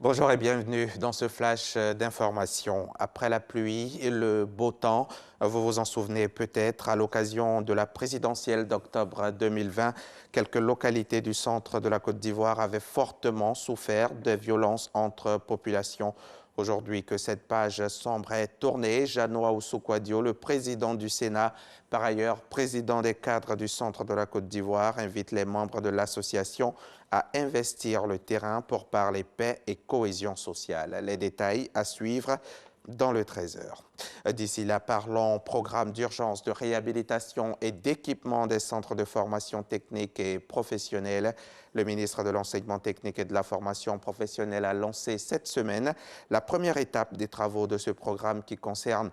Bonjour et bienvenue dans ce flash d'information. Après la pluie et le beau temps, vous vous en souvenez peut-être, à l'occasion de la présidentielle d'octobre 2020, quelques localités du centre de la Côte d'Ivoire avaient fortement souffert de violences entre populations. Aujourd'hui que cette page sombre est tournée, Janoa Ousoukwadio, le président du Sénat, par ailleurs président des cadres du centre de la Côte d'Ivoire, invite les membres de l'association à investir le terrain pour parler paix et cohésion sociale. Les détails à suivre dans le 13h. D'ici là, parlons programme d'urgence de réhabilitation et d'équipement des centres de formation technique et professionnelle. Le ministre de l'Enseignement technique et de la formation professionnelle a lancé cette semaine la première étape des travaux de ce programme qui concerne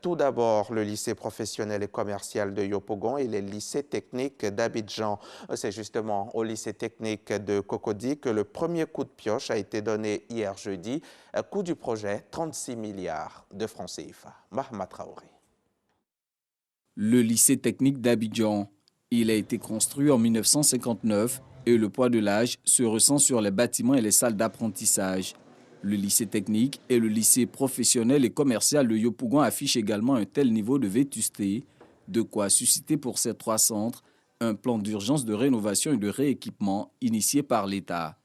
tout d'abord le lycée professionnel et commercial de Yopougon et les lycées techniques d'Abidjan. C'est justement au lycée technique de Cocody que le premier coup de pioche a été donné hier jeudi. Coût du projet, 36 milliards de francs CFA. Mahama Traoré. Le lycée technique d'Abidjan. Il a été construit en 1959 et le poids de l'âge se ressent sur les bâtiments et les salles d'apprentissage. Le lycée technique et le lycée professionnel et commercial de Yopougon affichent également un tel niveau de vétusté, de quoi susciter pour ces trois centres un plan d'urgence de rénovation et de rééquipement initié par l'État.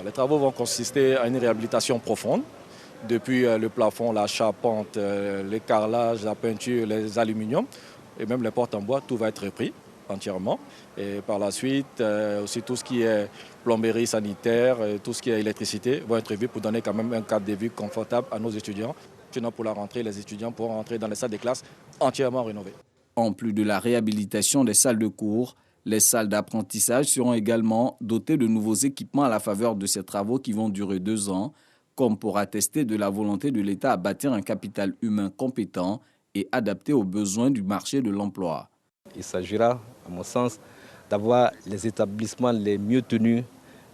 Les travaux vont consister à une réhabilitation profonde, depuis le plafond, la charpente, les carrelages, la peinture, les aluminiums et même les portes en bois, tout va être repris entièrement. Et par la suite, aussi tout ce qui est plomberie sanitaire, tout ce qui est électricité va être vu pour donner quand même un cadre de vie confortable à nos étudiants. Sinon, pour la rentrée, les étudiants pourront rentrer dans les salles de classe entièrement rénovées. En plus de la réhabilitation des salles de cours, les salles d'apprentissage seront également dotées de nouveaux équipements à la faveur de ces travaux qui vont durer 2 ans, comme pour attester de la volonté de l'État à bâtir un capital humain compétent et adapté aux besoins du marché de l'emploi. Il s'agira, à mon sens, d'avoir les établissements les mieux tenus,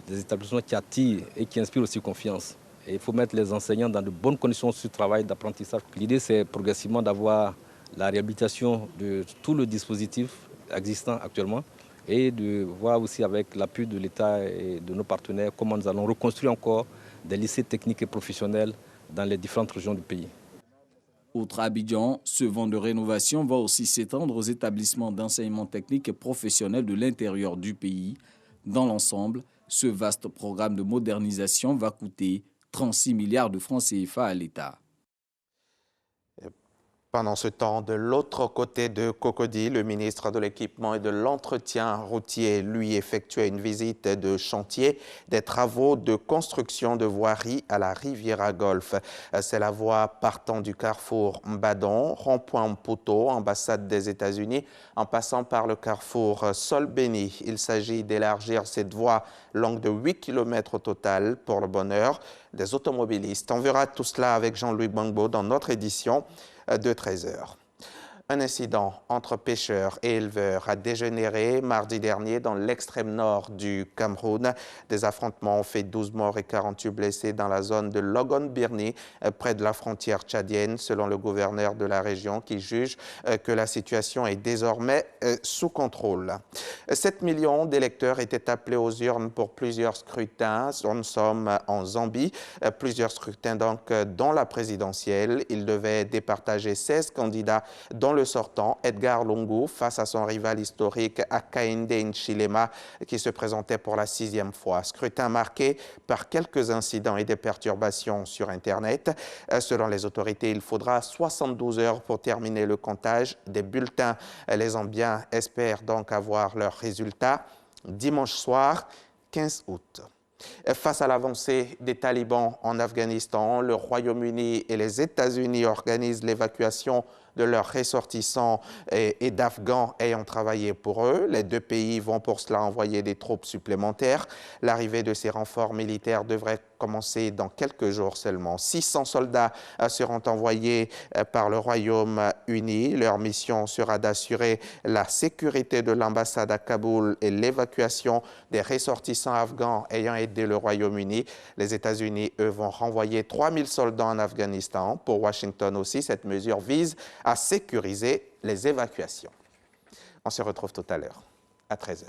des établissements qui attirent et qui inspirent aussi confiance. Et il faut mettre les enseignants dans de bonnes conditions de travail, d'apprentissage. L'idée, c'est progressivement d'avoir la réhabilitation de tout le dispositif existant actuellement et de voir aussi avec l'appui de l'État et de nos partenaires comment nous allons reconstruire encore des lycées techniques et professionnels dans les différentes régions du pays. Outre Abidjan, ce vent de rénovation va aussi s'étendre aux établissements d'enseignement technique et professionnel de l'intérieur du pays. Dans l'ensemble, ce vaste programme de modernisation va coûter 36 milliards de francs CFA à l'État. Pendant ce temps, de l'autre côté de Cocody, le ministre de l'Équipement et de l'Entretien routier, lui, effectuait une visite de chantier des travaux de construction de voirie à la Riviera Golf. C'est la voie partant du carrefour Mbadon, rond-point Mputo, ambassade des États-Unis, en passant par le carrefour Sol-Béni. Il s'agit d'élargir cette voie longue de 8 km au total pour le bonheur des automobilistes. On verra tout cela avec Jean-Louis Gbangbo dans notre édition de 13h. Un incident entre pêcheurs et éleveurs a dégénéré mardi dernier dans l'extrême nord du Cameroun. Des affrontements ont fait 12 morts et 48 blessés dans la zone de Logon-Birni, près de la frontière tchadienne, selon le gouverneur de la région qui juge que la situation est désormais sous contrôle. 7 millions d'électeurs étaient appelés aux urnes pour plusieurs scrutins. Nous sommes en Zambie. Plusieurs scrutins donc dont la présidentielle. Ils devaient départager 16 candidats dont le sortant, Edgar Lungu, face à son rival historique Hakainde Hichilema, qui se présentait pour la 6e fois. Scrutin marqué par quelques incidents et des perturbations sur Internet. Selon les autorités, il faudra 72 heures pour terminer le comptage des bulletins. Les Zambiens espèrent donc avoir leurs résultats dimanche soir, 15 août. Face à l'avancée des talibans en Afghanistan, le Royaume-Uni et les États-Unis organisent l'évacuation de leurs ressortissants et d'Afghans ayant travaillé pour eux. Les deux pays vont pour cela envoyer des troupes supplémentaires. L'arrivée de ces renforts militaires devrait commencer dans quelques jours seulement. 600 soldats seront envoyés par le Royaume-Uni. Leur mission sera d'assurer la sécurité de l'ambassade à Kaboul et l'évacuation des ressortissants afghans ayant aidé le Royaume-Uni. Les États-Unis, eux, vont renvoyer 3000 soldats en Afghanistan. Pour Washington aussi, cette mesure vise à sécuriser les évacuations. On se retrouve tout à l'heure, à 13h.